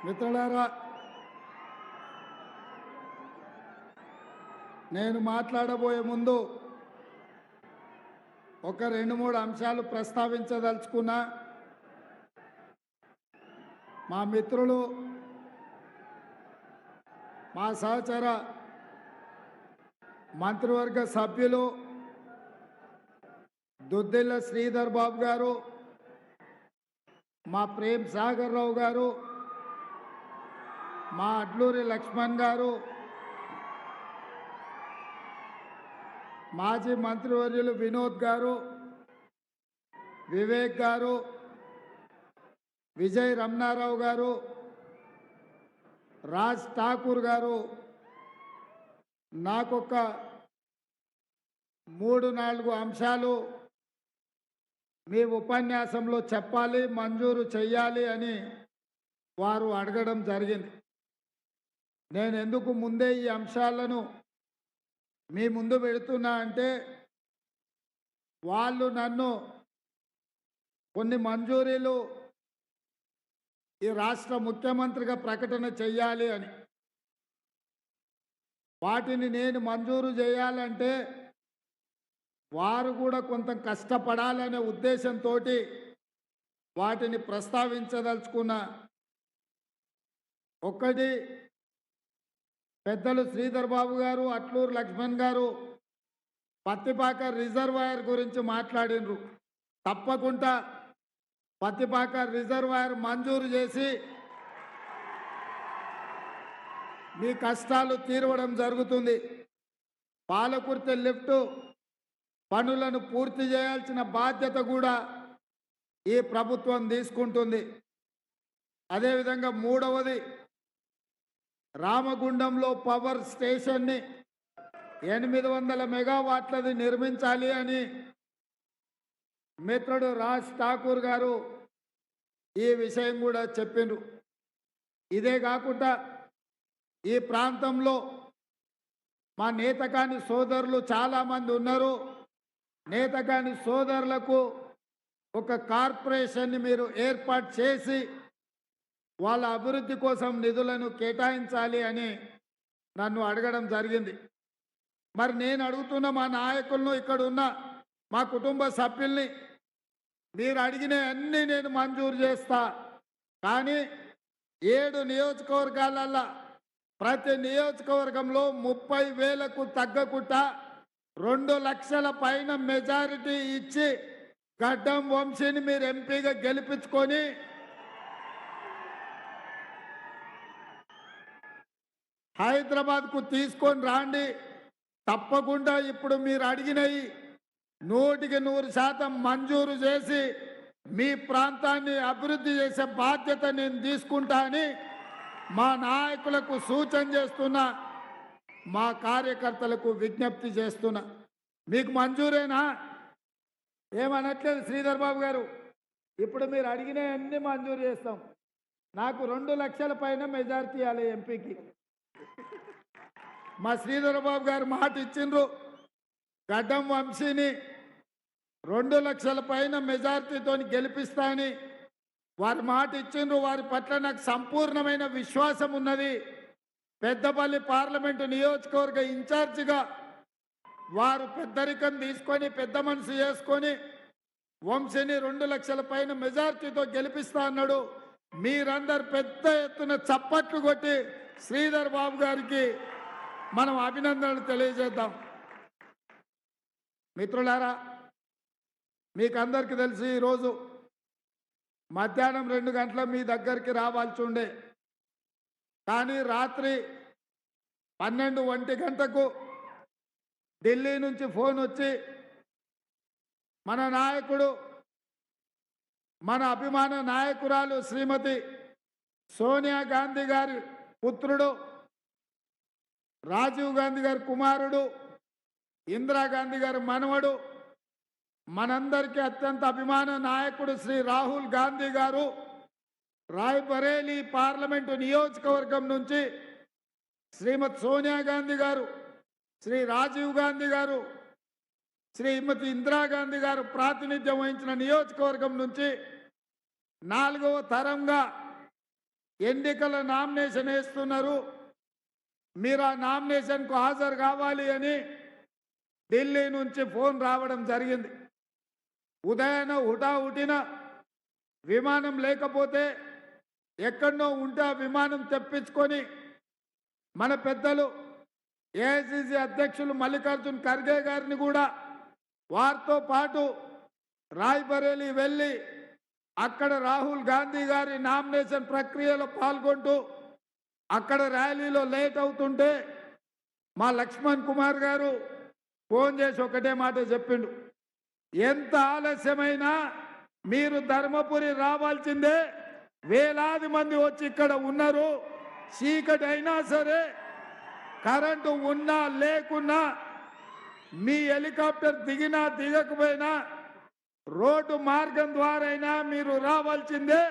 మిత్రులారా, నేను మాట్లాడబోయే ముందు ఒక 2-3 అంశాలు ప్రస్తావించదలుచుకున్నా. మా మిత్రులు, మా సహచర మంత్రివర్గ సభ్యులు దుద్దిల్ల శ్రీధర్ బాబు గారు, మా ప్రేమ్ సాగర్ రావు గారు, మా అడ్లూరి లక్ష్మణ్ గారు, మాజీ మంత్రివర్యులు వినోద్ గారు, వివేక్ గారు, విజయ్ రమణారావు గారు, రాజ్ ఠాకూర్ గారు నాకొక 3-4 అంశాలు మీ ఉపన్యాసంలో చెప్పాలి, మంజూరు చెయ్యాలి అని వారు అడగడం జరిగింది. నేను ఎందుకు ముందే ఈ అంశాలను మీ ముందు పెడుతున్నా అంటే, వాళ్ళు నన్ను కొన్ని మంజూరీలు ఈ రాష్ట్ర ముఖ్యమంత్రిగా ప్రకటన చెయ్యాలి అని, వాటిని నేను మంజూరు చేయాలంటే వారు కూడా కొంత కష్టపడాలనే ఉద్దేశంతో వాటిని ప్రస్తావించదలుచుకున్న. ఒకటి, పెద్దలు శ్రీధర్ బాబు గారు, అట్లూరు లక్ష్మణ్ గారు పత్తిపాక రిజర్వాయర్ గురించి మాట్లాడినరు. తప్పకుండా పత్తిపాక రిజర్వాయర్ మంజూరు చేసి మీ కష్టాలు తీరవడం జరుగుతుంది. పాలకుర్తి లిఫ్ట్ పనులను పూర్తి చేయాల్సిన బాధ్యత కూడా ఈ ప్రభుత్వం తీసుకుంటుంది. అదేవిధంగా మూడవది, రామగుండంలో పవర్ స్టేషన్ని 800 మెగావాట్లది నిర్మించాలి అని మిత్రుడు రాజ్ ఠాకూర్ గారు ఈ విషయం కూడా చెప్పిండ్రు. ఇదే కాకుండా ఈ ప్రాంతంలో మా నేతకాని సోదరులు చాలామంది ఉన్నారు. నేతకాని సోదరులకు ఒక కార్పొరేషన్ని మీరు ఏర్పాటు చేసి వాళ్ళ అభివృద్ధి కోసం నిధులను కేటాయించాలి అని నన్ను అడగడం జరిగింది. మరి నేను అడుగుతున్న మా నాయకులను, ఇక్కడ ఉన్న మా కుటుంబ సభ్యుల్ని, మీరు అడిగిన అన్నీ నేను మంజూరు చేస్తా. కానీ 7 నియోజకవర్గాలల్లో ప్రతి నియోజకవర్గంలో 30,000కు తగ్గకుండా 2 లక్షల పైన మెజారిటీ ఇచ్చి గడ్డం వంశీని మీరు ఎంపీగా గెలిపించుకొని హైదరాబాద్కు తీసుకొని రాండి. తప్పకుండా ఇప్పుడు మీరు అడిగినవి 100% మంజూరు చేసి మీ ప్రాంతాన్ని అభివృద్ధి చేసే బాధ్యత నేను తీసుకుంటా అని మా నాయకులకు సూచన చేస్తున్నా, మా కార్యకర్తలకు విజ్ఞప్తి చేస్తున్నా. మీకు మంజూరేనా? ఏమనట్లేదు శ్రీధర్ బాబు గారు, ఇప్పుడు మీరు అడిగిన అన్ని మంజూరు చేస్తాం. నాకు 2 లక్షల పైన మెజారిటీ ఇవ్వాలి ఎంపీకి. మా శ్రీధర్ బాబు గారు మాట ఇచ్చిండ్రు, గడ్డం వంశీని 2 లక్షల పైన మెజారిటీతో గెలిపిస్తా అని వారి మాట ఇచ్చిండ్రు. వారి పట్ల నాకు సంపూర్ణమైన విశ్వాసం ఉన్నది. పెద్దపల్లి పార్లమెంటు నియోజకవర్గ ఇన్ఛార్జిగా వారు పెద్దరికం తీసుకొని పెద్ద మనసు చేసుకొని వంశీని 2 లక్షల పైన మెజారిటీతో గెలిపిస్తా అన్నాడు. మీరందరు పెద్ద ఎత్తున చప్పట్లు కొట్టి శ్రీధర్ బాబు గారికి మనం అభినందనలు తెలియజేద్దాం. మిత్రులారా, మీకు అందరికీ తెలిసి ఈరోజు మధ్యాహ్నం 2 గంటల మీ దగ్గరికి రావాల్సి ఉండే, కానీ రాత్రి 12-1 గంటకు ఢిల్లీ నుంచి ఫోన్ వచ్చి మన నాయకుడు, మన అభిమాన నాయకురాలు శ్రీమతి సోనియా గాంధీ గారి పుత్రుడు, రాజీవ్ గాంధీ గారి కుమారుడు, ఇందిరాగాంధీ గారి మనవడు, మనందరికీ అత్యంత అభిమాన నాయకుడు శ్రీ రాహుల్ గాంధీ గారు రాయ్బరేలీ పార్లమెంటు నియోజకవర్గం నుంచి శ్రీమతి సోనియా గాంధీ గారు, శ్రీ రాజీవ్ గాంధీ గారు, శ్రీమతి ఇందిరాగాంధీ గారు ప్రాతినిధ్యం వహించిన నియోజకవర్గం నుంచి 4వ తరంగా ఎన్నికల నామినేషన్ వేస్తున్నారు, మీరు ఆ నామినేషన్కు హాజరు కావాలి అని ఢిల్లీ నుంచి ఫోన్ రావడం జరిగింది. ఉదయాన హుటాహుటిన విమానం లేకపోతే ఎక్కడో ఉంటే ఆ విమానం తెప్పించుకొని మన పెద్దలు ఏఐసిసి అధ్యక్షులు మల్లికార్జున్ ఖర్గే గారిని కూడా వారితో పాటు రాయ్బరేలీ వెళ్ళి అక్కడ రాహుల్ గాంధీ గారి నామినేషన్ ప్రక్రియలో పాల్గొంటూ అక్కడ ర్యాలీలో లేట్ అవుతుంటే మా లక్ష్మణ్ కుమార్ గారు ఫోన్ చేసి ఒకటే మాట చెప్పిండు, ఎంత ఆలస్యమైనా మీరు ధర్మపురి రావాల్సిందే, వేలాది మంది వచ్చి ఇక్కడ ఉన్నారు, చీకటి అయినా సరే కరెంటు ఉన్నా లేకున్నా మీ హెలికాప్టర్ దిగినా దిగకపోయినా రోడ్డు మార్గం ద్వారా అయినా మీరు రావాల్సిందే,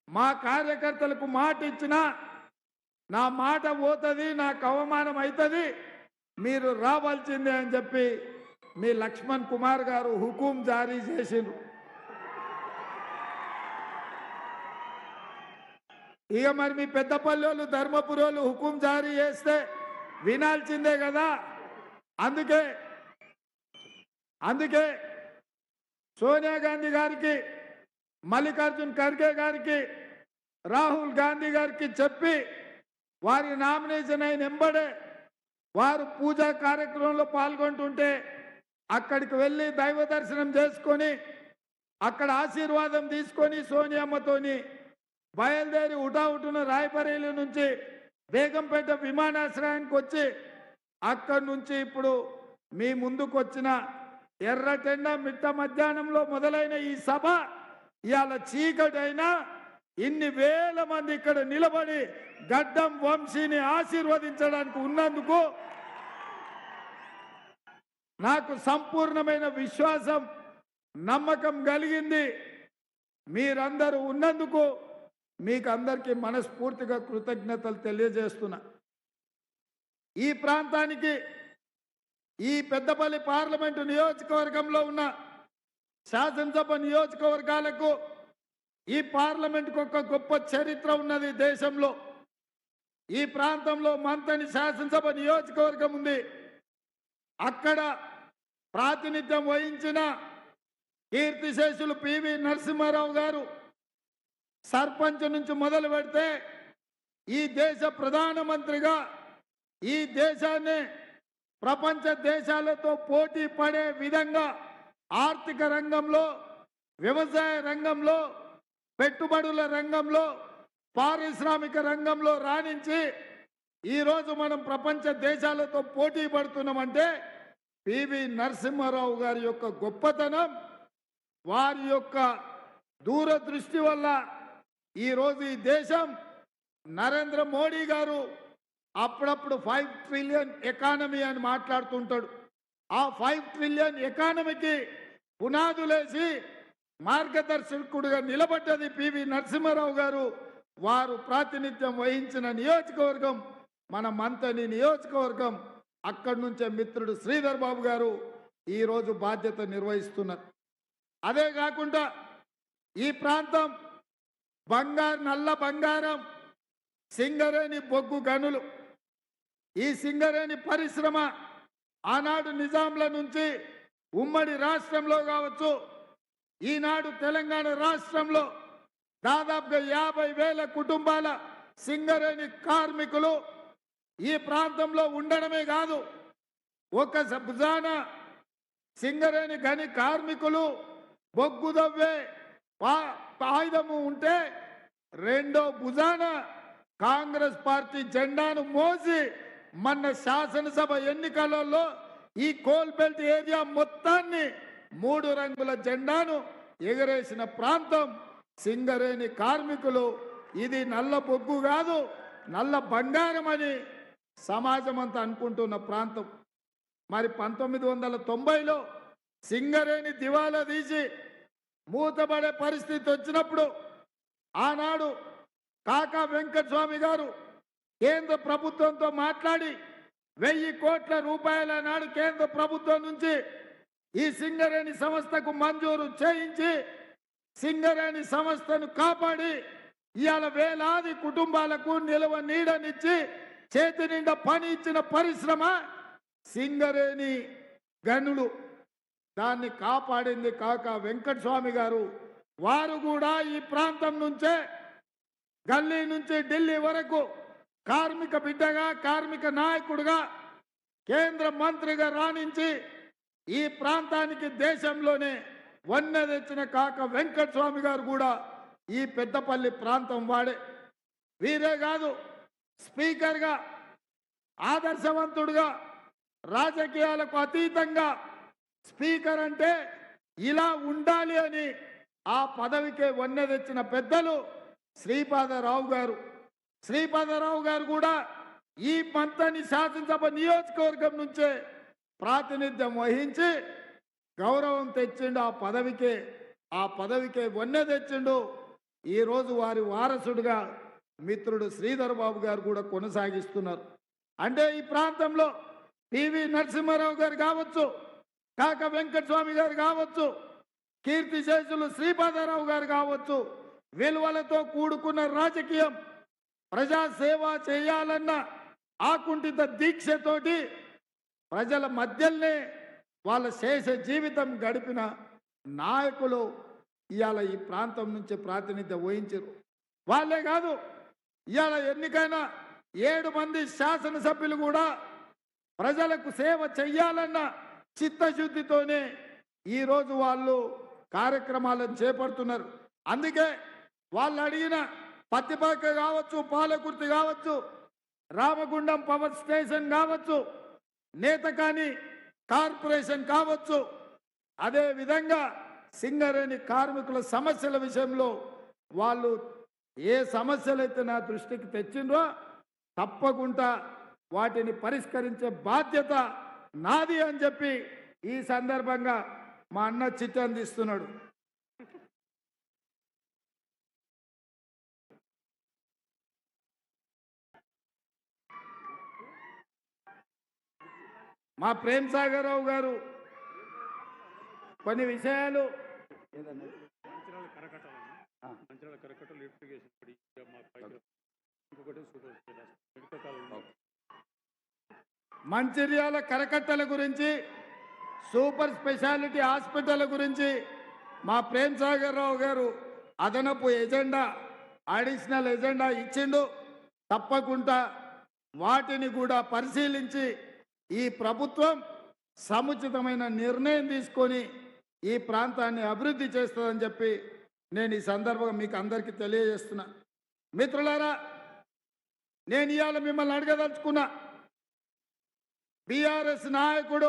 మా కార్యకర్తలకు మాట ఇచ్చినా నా మాట పోతుంది, నాకు అవమానం అవుతుంది, మీరు రావాల్సిందే అని చెప్పి మీ లక్ష్మణ్ కుమార్ గారు హుకుం జారీ చేసిండ్రు. ఇక మరి మీ పెద్దపల్లి ధర్మపురోలు హుకుం జారీ చేస్తే వినాల్సిందే కదా. అందుకే సోనియా గాంధీ గారికి, మల్లికార్జున్ ఖర్గే గారికి, రాహుల్ గాంధీ గారికి చెప్పి వారి నామినేషన్ అయిన వెంబడే వారు పూజా కార్యక్రమంలో పాల్గొంటుంటే అక్కడికి వెళ్ళి దైవ దర్శనం చేసుకొని అక్కడ ఆశీర్వాదం తీసుకొని సోనియమ్మతోని బయలుదేరి హుటాహుటున రాయ్బరేలీ నుంచి బేగంపేట విమానాశ్రయానికి వచ్చి అక్కడి నుంచి ఇప్పుడు మీ ముందుకు వచ్చిన ఎర్రటెండ మిట్ట మధ్యాహ్నంలో మొదలైన ఈ సభ ఇవాళ చీకటైనా ఇన్ని వేల మంది ఇక్కడ నిలబడి గడ్డం వంశీని ఆశీర్వదించడానికి ఉన్నందుకు నాకు సంపూర్ణమైన విశ్వాసం, నమ్మకం కలిగింది. మీరందరూ ఉన్నందుకు మీకు అందరికీ మనస్ఫూర్తిగా కృతజ్ఞతలు తెలియజేస్తున్నా. ఈ ప్రాంతానికి, ఈ పెద్దపల్లి పార్లమెంటు నియోజకవర్గంలో ఉన్న శాసనసభ నియోజకవర్గాలకు ఈ పార్లమెంటుకు ఒక గొప్ప చరిత్ర ఉన్నది దేశంలో. ఈ ప్రాంతంలో మంతని శాసనసభ నియోజకవర్గం ఉంది. అక్కడ ప్రాతినిధ్యం వహించిన కీర్తిశేషులు పివి నరసింహారావు గారు సర్పంచ్ నుంచి మొదలు పెడితే ఈ దేశ ప్రధానమంత్రిగా ఈ దేశాన్ని ప్రపంచ దేశాలతో పోటీ పడే విధంగా ఆర్థిక రంగంలో, వ్యవసాయ రంగంలో, పెట్టుబడుల రంగంలో, పారిశ్రామిక రంగంలో రాణించి ఈరోజు మనం ప్రపంచ దేశాలతో పోటీ పడుతున్నామంటే పివి నరసింహారావు గారి యొక్క గొప్పతనం, వారి యొక్క దూరదృష్టి వల్ల ఈరోజు ఈ దేశం నరేంద్ర మోడీ గారు అప్పుడప్పుడు 5 ట్రిలియన్ ఎకానమీ అని మాట్లాడుతుంటాడు. ఆ 5 ట్రిలియన్ ఎకానమీకి పునాదులేసి మార్గదర్శకుడిగా నిలబడ్డది పివి నరసింహారావు గారు. వారు ప్రాతినిధ్యం వహించిన నియోజకవర్గం మన మంతని నియోజకవర్గం. అక్కడి నుంచే మిత్రుడు శ్రీధర్ బాబు గారు ఈరోజు బాధ్యత నిర్వహిస్తున్నారు. అదే కాకుండా ఈ ప్రాంతం నల్ల బంగారం, సింగరేణి బొగ్గు గనులు, ఈ సింగరేణి పరిశ్రమ ఆనాడు నిజాంల నుంచి ఉమ్మడి రాష్ట్రంలో కావచ్చు, ఈనాడు తెలంగాణ రాష్ట్రంలో దాదాపుగా 50,000 కుటుంబాల సింగరేణి కార్మికులు ఈ ప్రాంతంలో ఉండడమే కాదు, ఒక భుజాన సింగరేణి గని కార్మికులు బొగ్గు దవ్వే ఆయుధము ఉంటే రెండో భుజాన కాంగ్రెస్ పార్టీ జెండాను మోసి మన శాసనసభ ఎన్నికలలో ఈ కోల్బెల్ట్ ఏరియా మొత్తాన్ని 3 రంగుల జెండాను ఎగరేసిన ప్రాంతం సింగరేణి కార్మికులు. ఇది నల్ల బొగ్గు కాదు, నల్ల బంగారం అని సమాజం అంతా అనుకుంటున్న ప్రాంతం. మరి 1990లో సింగరేణి దివాలా తీసి మూతపడే పరిస్థితి వచ్చినప్పుడు ఆనాడు కాకా వెంకటస్వామి గారు కేంద్ర ప్రభుత్వంతో మాట్లాడి 1000 కోట్ల రూపాయల నాడు కేంద్ర ప్రభుత్వం నుంచి ఈ సింగరేణి సంస్థకు మంజూరు చేయించి సింగరేణి సంస్థను కాపాడి ఇవాళ వేలాది కుటుంబాలకు నిలవ నీడనిచ్చి చేతి నిండా పని ఇచ్చిన పరిశ్రమ సింగరేణి గనులు. దాన్ని కాపాడింది కాక వెంకటస్వామి గారు. వారు కూడా ఈ ప్రాంతం నుంచే గల్లీ నుంచి ఢిల్లీ వరకు కార్మిక బిడ్డగా, కార్మిక నాయకుడిగా, కేంద్ర మంత్రిగా రాణించి ఈ ప్రాంతానికి దేశంలోనే వన్నె తెచ్చిన కాక వెంకటస్వామి గారు కూడా ఈ పెద్దపల్లి ప్రాంతం వాడే. వీరే కాదు, స్పీకర్గా, ఆదర్శవంతుడుగా, రాజకీయాలకు అతీతంగా స్పీకర్ అంటే ఇలా ఉండాలి అని ఆ పదవికే వన్నె తెచ్చిన పెద్దలు శ్రీపాదరావు గారు. శ్రీపాదరావు గారు కూడా ఈ మంత్రి శాసనసభ నియోజకవర్గం నుంచే ప్రాతినిధ్యం వహించి గౌరవం తెచ్చిండు. ఆ పదవికే వన్నె తెచ్చిండు. ఈరోజు వారి వారసుడుగా మిత్రుడు శ్రీధర్ బాబు గారు కూడా కొనసాగిస్తున్నారు. అంటే ఈ ప్రాంతంలో పివి నరసింహారావు గారు కావచ్చు, కాక వెంకటస్వామి గారు కావచ్చు, కీర్తిశేషులు శ్రీపాదరావు గారు కావచ్చు, విలువలతో కూడుకున్న రాజకీయం, ప్రజాసేవ చేయాలన్న ఆకుంఠిత దీక్షతోటి ప్రజల మధ్యలోనే వాళ్ళ శేష జీవితం గడిపిన నాయకులు ఇవాళ ఈ ప్రాంతం నుంచి ప్రాతినిధ్యం వహించారు. వాళ్ళే కాదు, ఇవాళ ఎన్నికైన 7 మంది శాసనసభ్యులు కూడా ప్రజలకు సేవ చెయ్యాలన్న చిత్తశుద్ధితోనే ఈరోజు వాళ్ళు కార్యక్రమాలను చేపడుతున్నారు. అందుకే వాళ్ళు అడిగిన పత్తిపాక కావచ్చు, పాలకుర్తి కావచ్చు, రామగుండం పవర్ స్టేషన్ కావచ్చు, నేతకాని కార్పొరేషన్ కావచ్చు, అదే విధంగా సింగరేణి కార్మికుల సమస్యల విషయంలో వాళ్ళు ఏ సమస్యలైతే నా దృష్టికి తెచ్చిండ్రో తప్పకుండా వాటిని పరిష్కరించే బాధ్యత నాది అని చెప్పి ఈ సందర్భంగా మా అన్న చిట్టి అందిస్తున్నాడు. మా ప్రేమ్ సాగర్ రావు గారు కొన్ని విషయాలు మంచిర్యాల కరకట్టల గురించి, సూపర్ స్పెషాలిటీ హాస్పిటల్ గురించి మా ప్రేమ్ సాగర్ రావు గారు అదనపు ఎజెండా, అడిషనల్ ఎజెండా ఇచ్చిండు. తప్పకుండా వాటిని కూడా పరిశీలించి ఈ ప్రభుత్వం సముచితమైన నిర్ణయం తీసుకొని ఈ ప్రాంతాన్ని అభివృద్ధి చేస్తుందని చెప్పి నేను ఈ సందర్భంగా మీకు అందరికీ తెలియజేస్తున్నా. మిత్రులారా, నేను ఇవాళ మిమ్మల్ని అడగదలుచుకున్నా. బీఆర్ఎస్ నాయకుడు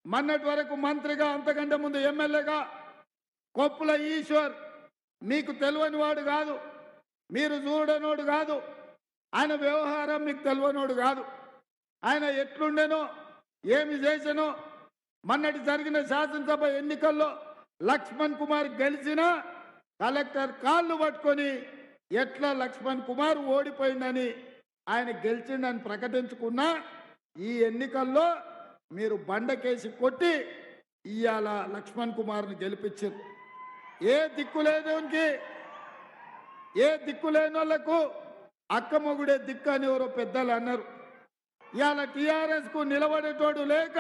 మొన్నటి వరకు మంత్రిగా, అంతకంటే ముందు ఎమ్మెల్యేగా కొప్పుల ఈశ్వర్ మీకు తెలియని వాడు కాదు, మీరు చూడనోడు కాదు, ఆయన వ్యవహారం మీకు తెలియనోడు కాదు. ఆయన ఎట్లుండెనో, ఏమి చేసెనో, మొన్నటి జరిగిన శాసనసభ ఎన్నికల్లో లక్ష్మణ్ కుమార్ గెలిచినా కలెక్టర్ కాళ్ళు పట్టుకొని ఎట్లా లక్ష్మణ్ కుమార్ ఓడిపోయిందని ఆయన గెలిచిండని ప్రకటించుకున్నా ఈ ఎన్నికల్లో మీరు బండకేసి కొట్టి ఇవాళ లక్ష్మణ్ కుమార్ని గెలిపించారు. ఏ దిక్కులేని వాళ్ళకు అక్కమొగుడే దిక్కు అని ఎవరో పెద్దలు అన్నారు. ఇవాళ టీఆర్ఎస్కు నిలబడేటోడు లేక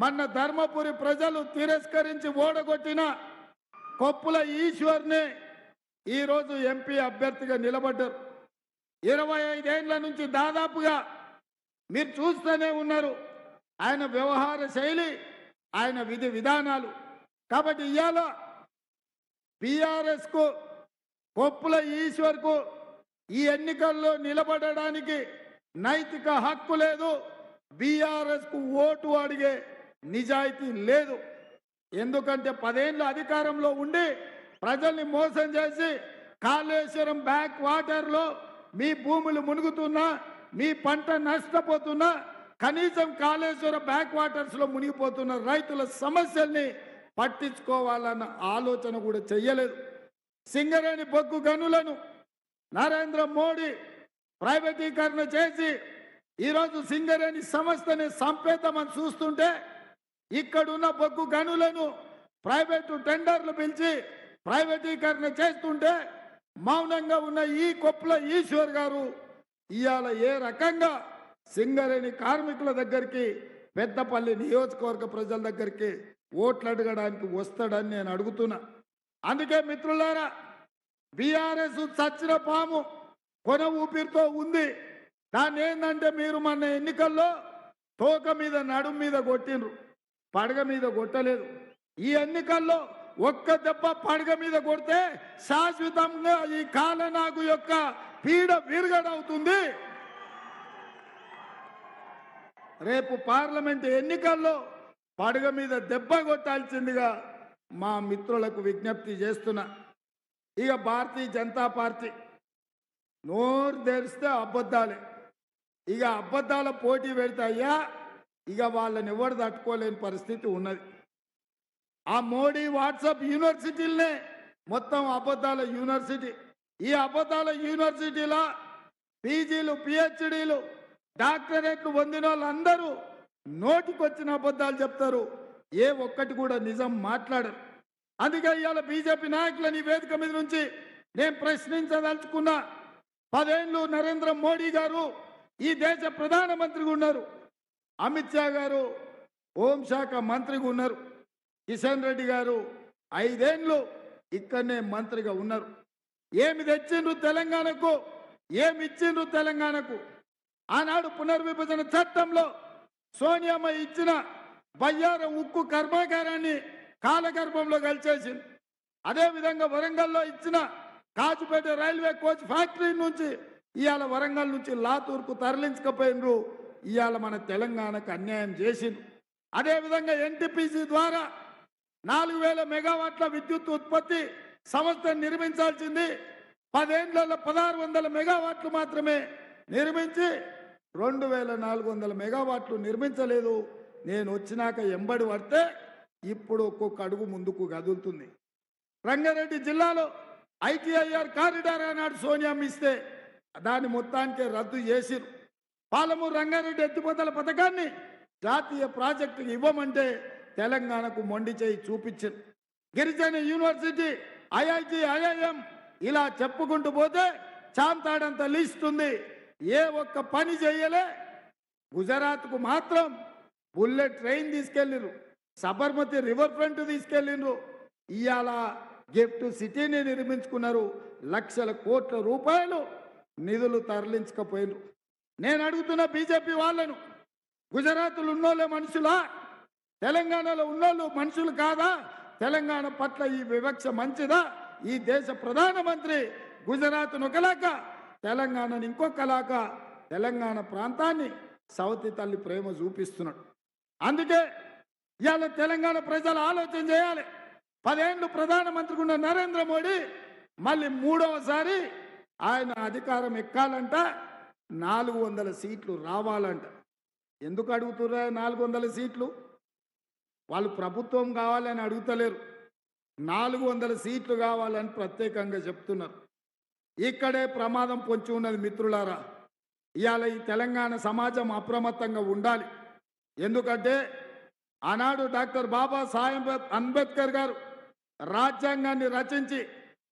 మొన్న ధర్మపురి ప్రజలు తిరస్కరించి ఓడగొట్టిన కొప్పుల ఈశ్వర్ని ఈరోజు ఎంపీ అభ్యర్థిగా నిలబడ్డారు. 25 ఏళ్ల నుంచి దాదాపుగా మీరు చూస్తూనే ఉన్నారు ఆయన వ్యవహార శైలి, ఆయన విధి విధానాలు. కాబట్టి ఇవాళ బీఆర్ఎస్కు, కొప్పుల ఈశ్వర్కు ఈ ఎన్నికల్లో నిలబడడానికి నైతిక హక్కు లేదు. బీఆర్ఎస్కు ఓటు అడిగే నిజాయితీ లేదు. ఎందుకంటే 10 ఏళ్ళు అధికారంలో ఉండి ప్రజల్ని మోసం చేసి కాళేశ్వరం బ్యాక్ వాటర్లో మీ భూములు మునుగుతున్నా, మీ పంట నష్టపోతున్నా, కనీసం కాళేశ్వరం బ్యాక్ వాటర్స్లో మునిగిపోతున్న రైతుల సమస్యల్ని పట్టించుకోవాలన్న ఆలోచన కూడా చెయ్యలేదు. సింగరేణి బొగ్గు గనులను నరేంద్ర మోడీ ప్రైవేటీకరణ చేసి ఈరోజు సింగరేణి సంస్థని సంపేతమని చూస్తుంటే, ఇక్కడున్న బొగ్గు గనులను ప్రైవేటు టెండర్లు పిలిచి ప్రైవేటీకరణ చేస్తుంటే మౌనంగా ఉన్న ఈ కొప్పుల ఈశ్వర్ గారు ఇవాళ ఏ రకంగా సింగరేణి కార్మికుల దగ్గరికి పెద్దపల్లి నియోజకవర్గ ప్రజల దగ్గరికి ఓట్లు అడగడానికి వస్తాడని నేను అడుగుతున్నా. అందుకే మిత్రులారా, బీఆర్ఎస్ చచ్చిన పాము కొన ఊపిరితో ఉంది. దాన్ని ఏంటంటే మీరు మన ఎన్నికల్లో తోక మీద నడుము మీద కొట్టిండ్రు, పడగ మీద కొట్టలేదు. ఈ ఎన్నికల్లో ఒక్క దెబ్బ పడగ మీద కొడితే శాశ్వతంగా ఈ కాలనాగు యొక్క పీడ విరగడవుతుంది. రేపు పార్లమెంట్ ఎన్నికల్లో పడగ మీద దెబ్బ కొట్టాల్సిందిగా మా మిత్రులకు విజ్ఞప్తి చేస్తున్నా. ఇక భారతీయ జనతా పార్టీ నోరు తెరిస్తే అబద్ధాలే. ఇక అబద్ధాల పోటీ పెడతాయ్యా, ఇక వాళ్ళని ఎవరు తట్టుకోలేని పరిస్థితి ఉన్నది. ఆ మోడీ వాట్సాప్ యూనివర్సిటీలనే మొత్తం అబద్ధాల యూనివర్సిటీ. ఈ అబద్ధాల యూనివర్సిటీలో పీజీలు, పిహెచ్డీలు, డాక్టరేట్లు పొందిన వాళ్ళందరూ నోటికొచ్చిన అబద్ధాలు చెప్తారు, ఏ ఒక్కటి కూడా నిజం మాట్లాడరు. అందుకే ఇవాళ బీజేపీ నాయకులని వేదిక మీద నుంచి నేను ప్రశ్నించదలుచుకున్నా. 10 ఏళ్ళు నరేంద్ర మోడీ గారు ఈ దేశ ప్రధానమంత్రిగా ఉన్నారు, అమిత్ షా గారు హోంశాఖ మంత్రిగా ఉన్నారు, కిషన్ రెడ్డి గారు 5 ఏళ్ళు ఇక్కడనే మంత్రిగా ఉన్నారు. ఏమి తెచ్చిండ్రు తెలంగాణకు, ఏమి ఇచ్చిండ్రు తెలంగాణకు? ఆనాడు పునర్విభజన చట్టంలో సోనియామ్మ ఇచ్చిన బయ్యారం ఉక్కు కర్మాగారాన్ని కాలగర్భంలో కలిచేసింది. అదేవిధంగా వరంగల్లో ఇచ్చిన కాజుపేట రైల్వే కోచ్ ఫ్యాక్టరీ నుంచి ఇవాళ వరంగల్ నుంచి లాతూర్కు తరలించకపోయినరు. ఇవాళ మన తెలంగాణకు అన్యాయం చేసింది. అదేవిధంగా ఎన్టీపీసీ ద్వారా 4000 మెగావాట్ల విద్యుత్ ఉత్పత్తి సంస్థను నిర్మించాల్సింది 10 ఏళ్లలో 1600 మెగావాట్లు మాత్రమే నిర్మించి 2400 మెగావాట్లు నిర్మించలేదు. నేను వచ్చినాక ఎంబడి పడితే ఇప్పుడు ఒక్కొక్క అడుగు ముందుకు కదులుతుంది. రంగారెడ్డి జిల్లాలో ఐటీఐఆర్ కారిడార్ అన్నాడు సోనియా ఇస్తే దాన్ని మొత్తానికే రద్దు చేసిరు. పాలమూరు రంగారెడ్డి ఎత్తిపోతల పథకాన్ని జాతీయ ప్రాజెక్టుకి ఇవ్వమంటే తెలంగాణకు మొండి చేయి చూపించారు. గిరిజన యూనివర్సిటీ, ఐఐటి, ఐఐఎం ఇలా చెప్పుకుంటూ పోతే చాంతాడంత లిస్ట్ ఉంది. ఏ ఒక్క పని చేయలే. గుజరాత్కు మాత్రం బుల్లెట్ ట్రైన్ తీసుకెళ్ళిరు, సబర్మతి రివర్ ఫ్రంట్ తీసుకెళ్ళిండ్రు. ఇవాళ గిఫ్ట్ సిటీని నిర్మించుకున్నారు. లక్షల కోట్ల రూపాయలు నిధులు తరలించకపోయినరు. నేను అడుగుతున్న బీజేపీ వాళ్ళను, గుజరాత్లో ఉన్నోళ్ళే మనుషులా? తెలంగాణలో ఉన్నోళ్ళు మనుషులు కాదా? తెలంగాణ పట్ల ఈ వివక్ష మంచిదా? ఈ దేశ ప్రధానమంత్రి గుజరాత్ను ఒకలాగా, తెలంగాణను ఇంకొకలాగా, తెలంగాణ ప్రాంతాన్ని సవతి తల్లి ప్రేమ చూపిస్తున్నాడు. అందుకే ఇవాళ తెలంగాణ ప్రజలు ఆలోచన చేయాలి. 10 ఏళ్ళు ప్రధానమంత్రిగా ఉన్న నరేంద్ర మోడీ మళ్ళీ 3వసారి ఆయన అధికారం ఎక్కాలంట, 400 సీట్లు రావాలంట. ఎందుకు అడుగుతుర్రా 400 సీట్లు? వాళ్ళు ప్రభుత్వం కావాలని అడుగుతలేరు, 400 సీట్లు కావాలని ప్రత్యేకంగా చెప్తున్నారు. ఇక్కడే ప్రమాదం పొంచి ఉన్నది మిత్రులారా. ఇవాళ ఈ తెలంగాణ సమాజం అప్రమత్తంగా ఉండాలి. ఎందుకంటే ఆనాడు డాక్టర్ బాబాసాహెబ్ అంబేద్కర్ గారు రాజ్యాంగాన్ని రచించి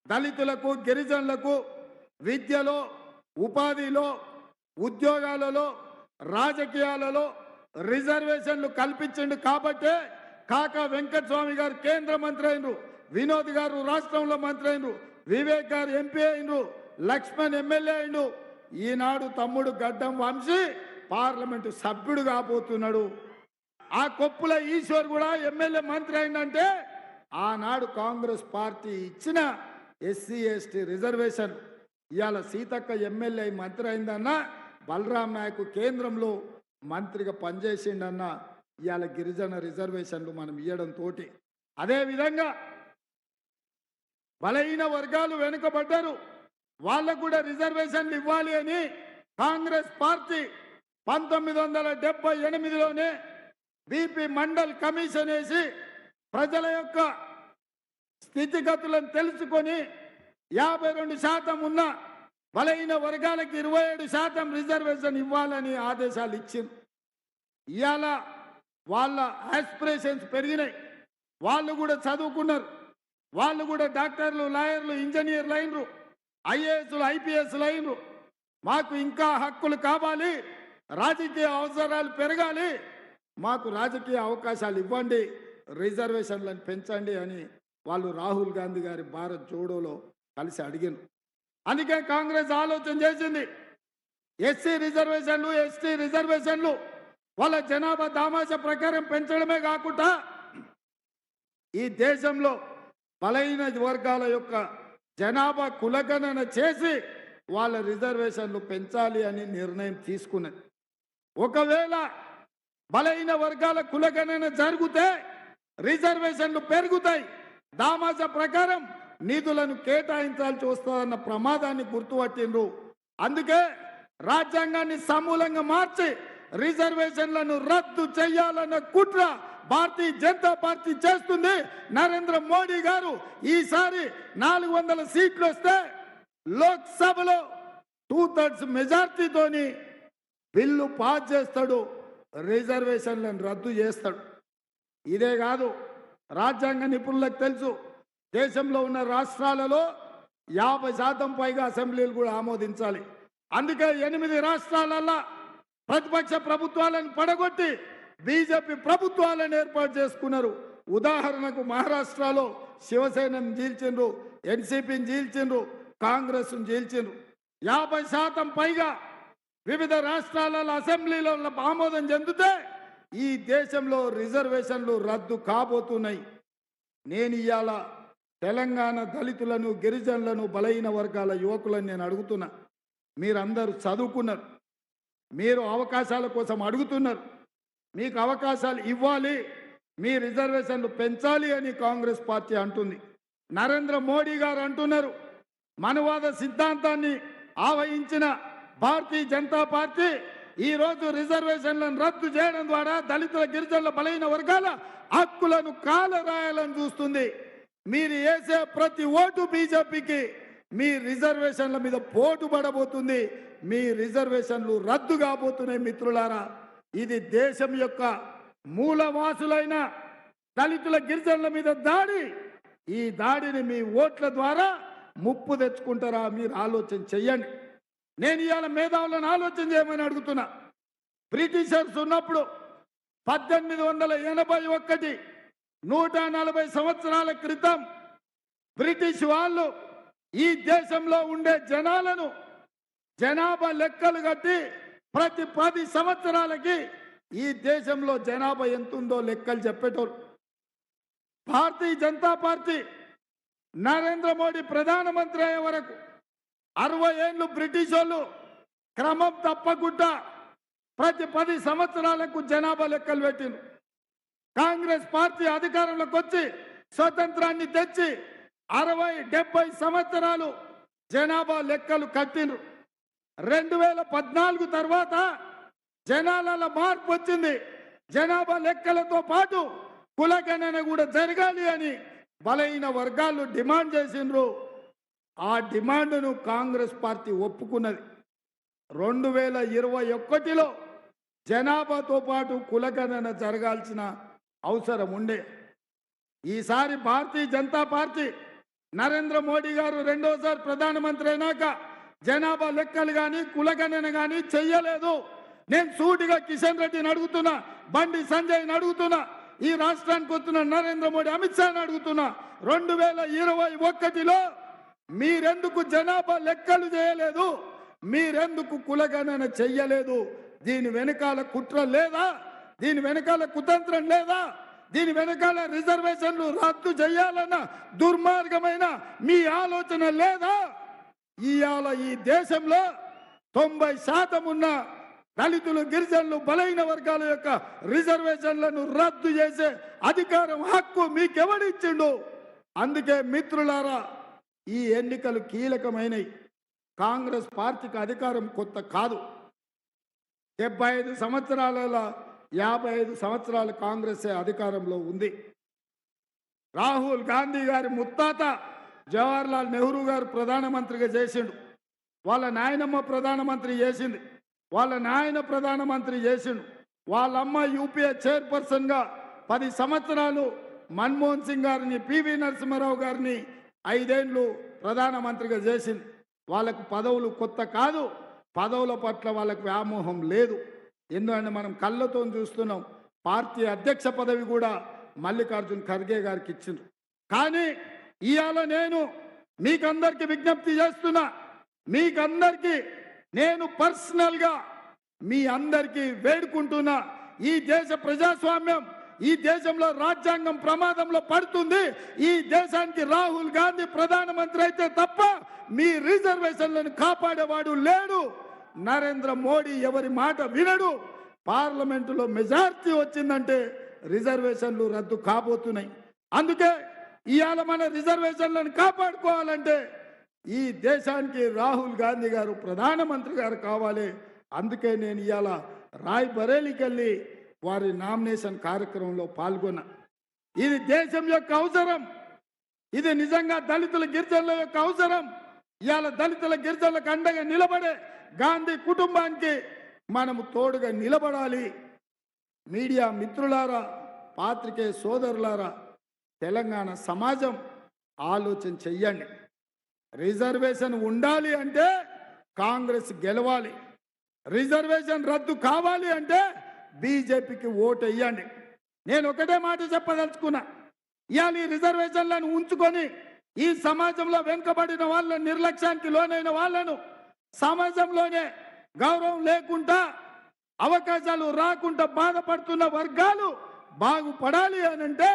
దళితులకు, గిరిజనులకు విద్యలో, ఉపాధిలో, ఉద్యోగాలలో, రాజకీయాలలో రిజర్వేషన్లు కల్పించండు. కాబట్టే కాకా వెంకటస్వామి గారు కేంద్ర మంత్రి అయినరు, వినోద్ గారు రాష్ట్రంలో మంత్రి అయినరు, వివేక్ గారు ఎంపీ అయినరు, లక్ష్మణ్ ఎమ్మెల్యే అయినరు. ఈనాడు తమ్ముడు గడ్డం వంశీ పార్లమెంటు సభ్యుడు కాబోతున్నాడు. ఆ కొప్పుల ఈశ్వర్ కూడా ఎమ్మెల్యే మంత్రి అయిందంటే ఆనాడు కాంగ్రెస్ పార్టీ ఇచ్చిన ఎస్సీ ఎస్టీ రిజర్వేషన్. ఇవాళ సీతక్క ఎమ్మెల్యే మంత్రి అయిందన్నా, బలరాం నాయక్ కేంద్రంలో మంత్రిగా పనిచేసిండన్నా. ఇవాళ గిరిజన రిజర్వేషన్లు మనం ఇవ్వడంతో అదేవిధంగా బలహీన వర్గాలు వెనుకబడ్డారు, వాళ్ళకు కూడా రిజర్వేషన్లు ఇవ్వాలి అని కాంగ్రెస్ పార్టీ 1978లోనే బీపీ మండల్ కమిషన్ వేసి ప్రజల యొక్క స్థితిగతులను తెలుసుకొని 52% ఉన్న బలహీన వర్గాలకు 27% రిజర్వేషన్ ఇవ్వాలని ఆదేశాలు ఇచ్చింది. ఇవాళ వాళ్ళ ఆస్పిరేషన్స్ పెరిగినాయి, వాళ్ళు కూడా చదువుకున్నారు, వాళ్ళు కూడా డాక్టర్లు, లాయర్లు, ఇంజనీర్లు అయినరు. ఐఏఎస్లు ఐపీఎస్లు అయినరు. మాకు ఇంకా హక్కులు కావాలి, రాజకీయ అవసరాలు పెరగాలి, మాకు రాజకీయ అవకాశాలు ఇవ్వండి, రిజర్వేషన్లను పెంచండి అని వాళ్ళు రాహుల్ గాంధీ గారి భారత్ జోడోలో కలిసి అడిగారు. అందుకే కాంగ్రెస్ ఆలోచన చేసింది, ఎస్సీ రిజర్వేషన్లు ఎస్టీ రిజర్వేషన్లు వాళ్ళ జనాభా దామాష ప్రకారం పెంచడమే కాకుండా ఈ దేశంలో బలహీన వర్గాల యొక్క జనాభా కులగణన చేసి వాళ్ళ రిజర్వేషన్లు పెంచాలి అని నిర్ణయం తీసుకున్నది. ఒకవేళ బలహీన వర్గాల కులగణన జరిగితే రిజర్వేషన్లు పెరుగుతాయి, దామాష ప్రకారం నిధులను కేటాయించాల్సి వస్తుందన్న ప్రమాదాన్ని గుర్తుపట్టిండ్రు. అందుకే రాజ్యాంగాన్ని సమూలంగా మార్చి రిజర్వేషన్లను రద్దు చేయాలన్న కుట్ర భారతీయ జనతా పార్టీ చేస్తుంది. నరేంద్ర మోడీ గారు ఈసారి 400 సీట్లు వస్తే లోక్సభలో 2/3 మెజార్టీతోని బిల్లు పాస్ చేస్తాడు, రిజర్వేషన్లను రద్దు చేస్తాడు. ఇదే కాదు, రాజ్యాంగ నిపుణులకు తెలుసు, దేశంలో ఉన్న రాష్ట్రాలలో 50% పైగా అసెంబ్లీలు కూడా ఆమోదించాలి. అందుకే 8 రాష్ట్రాలల్లో ప్రతిపక్ష ప్రభుత్వాలను పడగొట్టి బీజేపీ ప్రభుత్వాలను ఏర్పాటు చేసుకున్నారు. ఉదాహరణకు మహారాష్ట్రలో శివసేనను చీల్చిండ్రు, ఎన్సీపీని చీల్చిండ్రు, కాంగ్రెస్ను చీల్చిండ్రు. 50% పైగా వివిధ రాష్ట్రాలలో అసెంబ్లీలో ఆమోదం చెందితే ఈ దేశంలో రిజర్వేషన్లు రద్దు కాబోతున్నాయి. నేను ఇవాళ తెలంగాణ దళితులను, గిరిజనులను, బలహీన వర్గాల యువకులను నేను అడుగుతున్నా, మీరందరూ చదువుకున్నారు, మీరు అవకాశాల కోసం అడుగుతున్నారు, మీకు అవకాశాలు ఇవ్వాలి, మీ రిజర్వేషన్లు పెంచాలి అని కాంగ్రెస్ పార్టీ అంటుంది. నరేంద్ర మోడీ గారు అంటున్నారు, మనవాద సిద్ధాంతాన్ని ఆవహించిన భారతీయ జనతా పార్టీ ఈరోజు రిజర్వేషన్లను రద్దు చేయడం ద్వారా దళితుల, గిరిజనుల, బలహీన వర్గాల హక్కులను కాలరాయాలని చూస్తుంది. మీరు వేసే ప్రతి ఓటు బీజేపీకి మీ రిజర్వేషన్ల మీద పోటు పడబోతుంది, మీ రిజర్వేషన్లు రద్దు కాబోతున్నాయి. మిత్రులారా, ఇది దేశం యొక్క మూలవాసులైన దళితుల, గిరిజనుల మీద దాడి. ఈ దాడిని మీ ఓట్ల ద్వారా ముప్పు తెచ్చుకుంటారా? మీరు ఆలోచన చెయ్యండి. నేను ఇవాళ మేధావులను ఆలోచన చేయమని అడుగుతున్నా. బ్రిటిషర్స్ ఉన్నప్పుడు 1881 140 సంవత్సరాల క్రితం బ్రిటిష్ వాళ్ళు ఈ దేశంలో ఉండే జనాలను జనాభా లెక్కలు కట్టి ప్రతి 10 సంవత్సరాలకి ఈ దేశంలో జనాభా ఎంతుందో లెక్కలు చెప్పేటోళ్ళు. భారతీయ జనతా పార్టీ నరేంద్ర మోడీ ప్రధానమంత్రి అయ్యే వరకు 60 ఏళ్ళు బ్రిటిష్ వాళ్ళు క్రమం తప్పకుండా ప్రతి 10 సంవత్సరాలకు జనాభా లెక్కలు పెట్టిండ్రు. కాంగ్రెస్ పార్టీ అధికారంలోకి వచ్చి స్వతంత్రాన్ని తెచ్చి 60-70 సంవత్సరాలు జనాభా లెక్కలు కట్టిండ్రు. 2014 తర్వాత జనాల మార్పు వచ్చింది. జనాభా లెక్కలతో పాటు కులగణన కూడా జరగాలి అని బలహీన వర్గాలు డిమాండ్ చేసిండ్రు. ఆ డిమాండ్ను కాంగ్రెస్ పార్టీ ఒప్పుకున్నది. 2021లో జనాభాతో పాటు కులగణన జరగాల్సిన అవసరం ఉండే. ఈసారి భారతీయ జనతా పార్టీ నరేంద్ర మోడీ గారు రెండోసారి ప్రధానమంత్రి అయినాక జనాభా లెక్కలు కానీ కులగణన కానీ చెయ్యలేదు. నేను సూటిగా కిషన్ రెడ్డిని అడుగుతున్నా, బండి సంజయ్ని అడుగుతున్నా, ఈ రాష్ట్రానికి వస్తున్న నరేంద్ర మోడీ, అమిత్ షాని అడుగుతున్నా, 2021లో మీరెందుకు జనాభా లెక్కలు చేయలేదు? మీరెందుకు కులగణన చెయ్యలేదు? దీని వెనకాల కుట్ర లేదా? దీని వెనకాల కుతంత్రం లేదా? దీని వెనకాల రిజర్వేషన్లు రద్దు చేయాలన్న దుర్మార్గమైన మీ ఆలోచన లేదా? ఇవాళ ఈ దేశంలో 90% ఉన్న దళితులు, గిరిజనులు, బలహీన వర్గాల యొక్క రిజర్వేషన్లను రద్దు చేసే అధికారం, హక్కు మీకెవడిచ్చిండు? అందుకే మిత్రులారా, ఈ ఎన్నికలు కీలకమైనవి. కాంగ్రెస్ పార్టీకి అధికారం కొత్త కాదు. 75 సంవత్సరాలలో 55 సంవత్సరాలు కాంగ్రెస్ అధికారంలో ఉంది. రాహుల్ గాంధీ గారి ముత్తాత జవహర్లాల్ నెహ్రూ గారు ప్రధానమంత్రిగా చేసిండు. వాళ్ళ నాయనమ్మ ప్రధానమంత్రి చేసింది. వాళ్ళ నాయన ప్రధానమంత్రి చేసిండు. వాళ్ళమ్మ యూపీఏ చైర్పర్సన్గా 10 సంవత్సరాలు మన్మోహన్ సింగ్ గారిని, పివి నరసింహారావు గారిని 5 ఏళ్ళు ప్రధానమంత్రిగా చేసింది. వాళ్ళకు పదవులు కొత్త కాదు, పదవుల పట్ల వాళ్ళకు వ్యామోహం లేదు. ఎందుకంటే మనం కళ్ళతో చూస్తున్నాం, పార్టీ అధ్యక్ష పదవి కూడా మల్లికార్జున్ ఖర్గే గారికి ఇచ్చిండ్రు. కానీ ఇవాళ నేను మీకందరికీ విజ్ఞప్తి చేస్తున్నా, మీకందరికీ నేను పర్సనల్గా మీ అందరికీ వేడుకుంటున్నా, ఈ దేశ ప్రజాస్వామ్యం, ఈ దేశంలో రాజ్యాంగం ప్రమాదంలో పడుతుంది. ఈ దేశానికి రాహుల్ గాంధీ ప్రధానమంత్రి అయితే తప్ప మీ రిజర్వేషన్లను కాపాడేవాడు లేడు. నరేంద్ర మోడీ ఎవరి మాట వినడు. పార్లమెంటులో మెజార్టీ వచ్చిందంటే రిజర్వేషన్లు రద్దు కాబోతున్నాయి. అందుకే ఇవాళ మన రిజర్వేషన్లను కాపాడుకోవాలంటే ఈ దేశానికి రాహుల్ గాంధీ గారు ప్రధానమంత్రి గారు కావాలి. అందుకే నేను ఇవాళ రాయ్ బరేలీకి వెళ్ళి వారి నామినేషన్ కార్యక్రమంలో పాల్గొన్నా. ఇది దేశం యొక్క అవసరం, ఇది నిజంగా దళితుల గిరిజనుల యొక్క అవసరం. ఇవాళ దళితుల గిరిజనులకు అండగా నిలబడే గాంధీ కుటుంబానికి మనము తోడుగా నిలబడాలి. మీడియా మిత్రులారా, పాత్రికేయ సోదరులారా, తెలంగాణ సమాజం ఆలోచన చెయ్యండి. రిజర్వేషన్ ఉండాలి అంటే కాంగ్రెస్ గెలవాలి, రిజర్వేషన్ రద్దు కావాలి అంటే బీజేపీకి ఓటు వేయండి. నేను ఒకటే మాట చెప్పదలుచుకున్నా, ఇవాళ ఈ రిజర్వేషన్లను ఉంచుకొని ఈ సమాజంలో వెనుకబడిన వాళ్ళను, నిర్లక్ష్యానికి లోనైన వాళ్ళను, సమాజంలోనే గౌరవం లేకుండా అవకాశాలు రాకుండా బాధపడుతున్న వర్గాలు బాగుపడాలి అని అంటే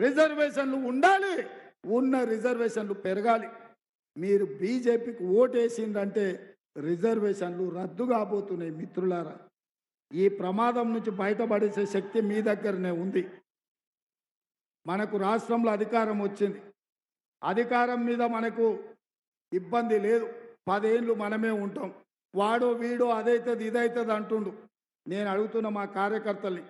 రిజర్వేషన్లు ఉండాలి, ఉన్న రిజర్వేషన్లు పెరగాలి. మీరు బీజేపీకి ఓటేసిందంటే రిజర్వేషన్లు రద్దు కాబోతున్నాయి. మిత్రులారా, ఈ ప్రమాదం నుంచి బయటపడేసే శక్తి మీ దగ్గరనే ఉంది. మనకు రాష్ట్రంలో అధికారం వచ్చింది, అధికారం మీద మనకు ఇబ్బంది లేదు. 10 ఏళ్ళు మనమే ఉంటాం. వాడో వీడో అదైతుంది ఇదైతుంది అంటుండు. నేను అడుగుతున్న మా కార్యకర్తల్ని,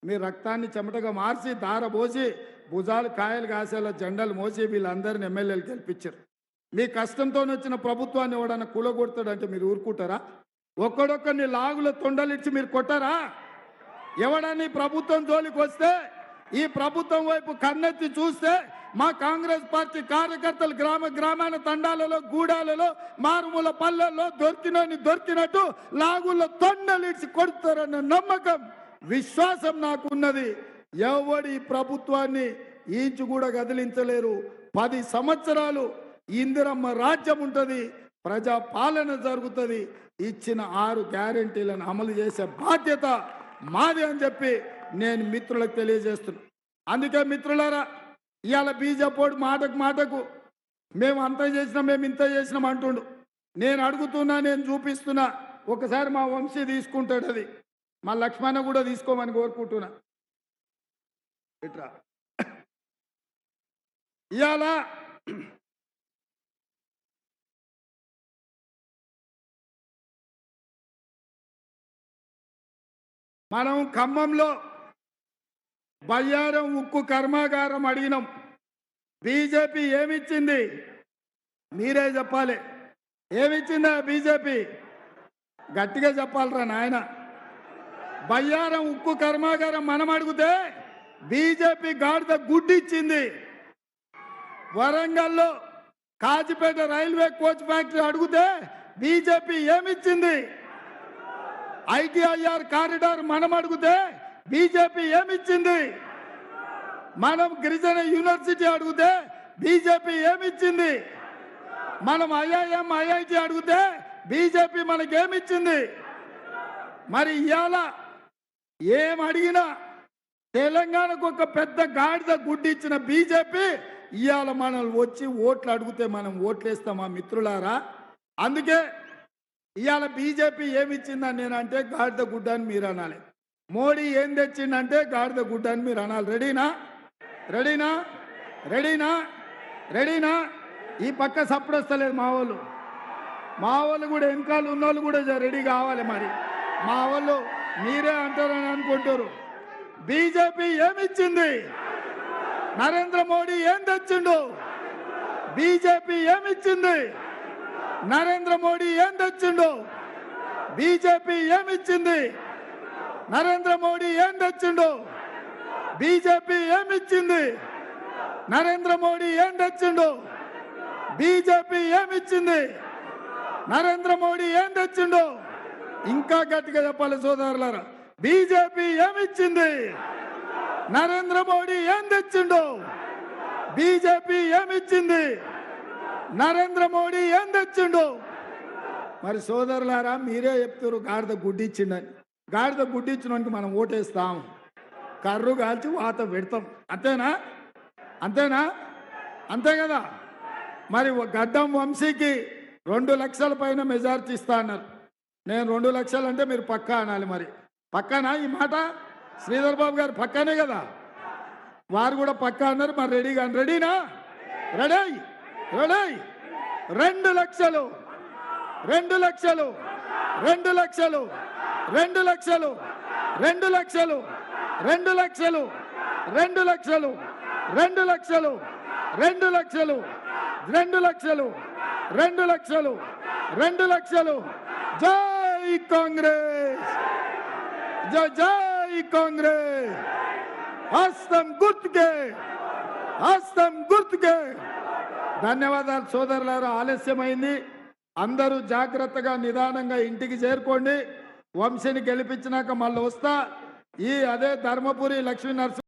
మీ రక్తాన్ని చెమటగా మార్చి దారబోసి భుజాలు కాయలు కాసేలా జెండాలు మోసి వీళ్ళందరిని ఎమ్మెల్యేలు గెలిపించారు. మీ కష్టంతో వచ్చిన ప్రభుత్వాన్ని ఎవడన్నా కూలగొడతాడంటే మీరు ఊరుకుంటారా? ఒక్కడొక్కరిని లాగుల తొండలిచ్చి మీరు కొట్టారా? ఎవడని ప్రభుత్వం జోలికి వస్తే, ఈ ప్రభుత్వం వైపు కన్నెత్తి చూస్తే మా కాంగ్రెస్ పార్టీ కార్యకర్తలు గ్రామ గ్రామాల తండాలలో, గూడాలలో, మారుమూల పల్లెల్లో దొరికినట్టు లాగుల్లో తొండలిచ్చి కొడతారన్న నమ్మకం, విశ్వాసం నాకున్నది. ఎవడి ప్రభుత్వాన్ని ఈంచు కూడా కదిలించలేరు. 10 సంవత్సరాలు ఇందిరమ్మ రాజ్యం ఉంటుంది, ప్రజా పాలన జరుగుతుంది. ఇచ్చిన 6 గ్యారెంటీలను అమలు చేసే బాధ్యత మాది అని చెప్పి నేను మిత్రులకు తెలియజేస్తున్నా. అందుకే మిత్రులారా, ఇవాళ బీజేపీ మాటకు మేము అంత చేసినాం, మేము ఇంత చేసినాం అంటుండు. నేను అడుగుతున్నా, నేను చూపిస్తున్నా. ఒకసారి మా వంశీ తీసుకుంటాడు, అది మా లక్ష్మణ కూడా తీసుకోమని కోరుకుంటున్నా. ఇట్రా ఇవాళ మనం ఖమ్మంలో బయ్యారం ఉక్కు కర్మాగారం అడిగినాం. బీజేపీ ఏమిచ్చింది? మీరే చెప్పాలి. ఏమిచ్చిందా బీజేపీ? గట్టిగా చెప్పాలరా నాయన. బయ్యారం ఉక్కు కర్మాగారం మనం అడిగితే బీజేపీ గాడిద గుడ్డు ఇచ్చింది. వరంగల్లో కాజిపేట రైల్వే కోచ్ ఫ్యాక్టరీ అడిగితే బీజేపీ ఏమిచ్చింది? ITIR కారిడార్ మనం అడిగితే బీజేపీ ఏమిచ్చింది? మనం గిరిజన యూనివర్సిటీ అడిగితే బీజేపీ ఏమిచ్చింది? మనం IIM IIT అడిగితే బీజేపీ మనకేమిచ్చింది? మరి ఇవాళ ఏం అడిగినా తెలంగాణకు ఒక పెద్ద గాడిద గుడ్డి ఇచ్చిన బీజేపీ ఇవాళ మనల్ని వచ్చి ఓట్లు అడిగితే మనం ఓట్లేస్తామా మిత్రులారా? అందుకే ఇవాళ బీజేపీ ఏమిచ్చిందని నేనంటే గాడిద గుడ్డ అని మీరు అనాలి. మోడీ ఏం తెచ్చిందంటే గాడిద గుడ్డ అని మీరు అనాలి. రెడీనా? రెడీనా? రెడీనా? రెడీనా? ఈ పక్క సప్పుడు వస్తలేదు మా వాళ్ళు కూడా వెనకాల ఉన్నోళ్ళు కూడా రెడీ కావాలి. మరి మా వాళ్ళు మీరే అంటారని అనుకుంటారు. బీజేపీ ఏమిచ్చింది? నరేంద్ర మోడీ ఏం తెచ్చిండు? బీజేపీ ఏమిచ్చింది? నరేంద్ర మోడీ ఏం తెచ్చిండు? బీజేపీ ఏమిచ్చింది? నరేంద్ర మోడీ ఏం తెచ్చిండు? బీజేపీ ఏమిచ్చింది? నరేంద్ర మోడీ ఏం తెచ్చిండు? బీజేపీ ఏమిచ్చింది? నరేంద్ర మోడీ ఏం తెచ్చిండు? ఇంకా గట్టిగా చెప్పాలి సోదరులారా. బీజేపీ ఏమిచ్చింది? నరేంద్ర మోడీ ఏం తెచ్చిండు? బీజేపీ ఏమిచ్చింది? నరేంద్ర మోడీ ఏం తెచ్చిండు? మరి సోదరులారా, మీరే చెప్తారు గాడిద గుడ్డిచ్చిండని. గాడిద గుడ్డిచ్చినోనికి మనం ఓటేస్తాం, కర్రు కాల్చి వాత పెడతాం. అంతేనా? అంతేనా? అంతే కదా. మరి గడ్డం వంశీకి 2 లక్షల పైన మెజారిటీ ఇస్తా అన్నారు. నేను 2 లక్షలు అంటే మీరు పక్కా అనాలి. మరి పక్కానా ఈ మాట? శ్రీధర్ బాబు గారు పక్కానే కదా, వారు కూడా పక్కా అన్నారు. మరి రెడీగా? రెడీనా? రెడీ రెడీ 2 లక్షలు 2 లక్షలు 2 లక్షలు 2 లక్షలు 2 లక్షలు 2 లక్షలు 2 లక్షలు 2 లక్షలు 2 లక్షలు 2 లక్షలు 2 లక్షలు 2 లక్షలు. జై కాంగ్రెస్, జై జై కాంగ్రెస్. హస్తం గుర్తుకే, హస్తం గుర్తుకే. ధన్యవాదాలు సోదరులారా. ఆలస్యమైంది. అందరూ జాగ్రత్తగా నిదానంగా ఇంటికి చేరుకోండి. వంశీని గెలిపించినాక మళ్ళీ వస్తా. అదే ధర్మపురి లక్ష్మీ నరసింహ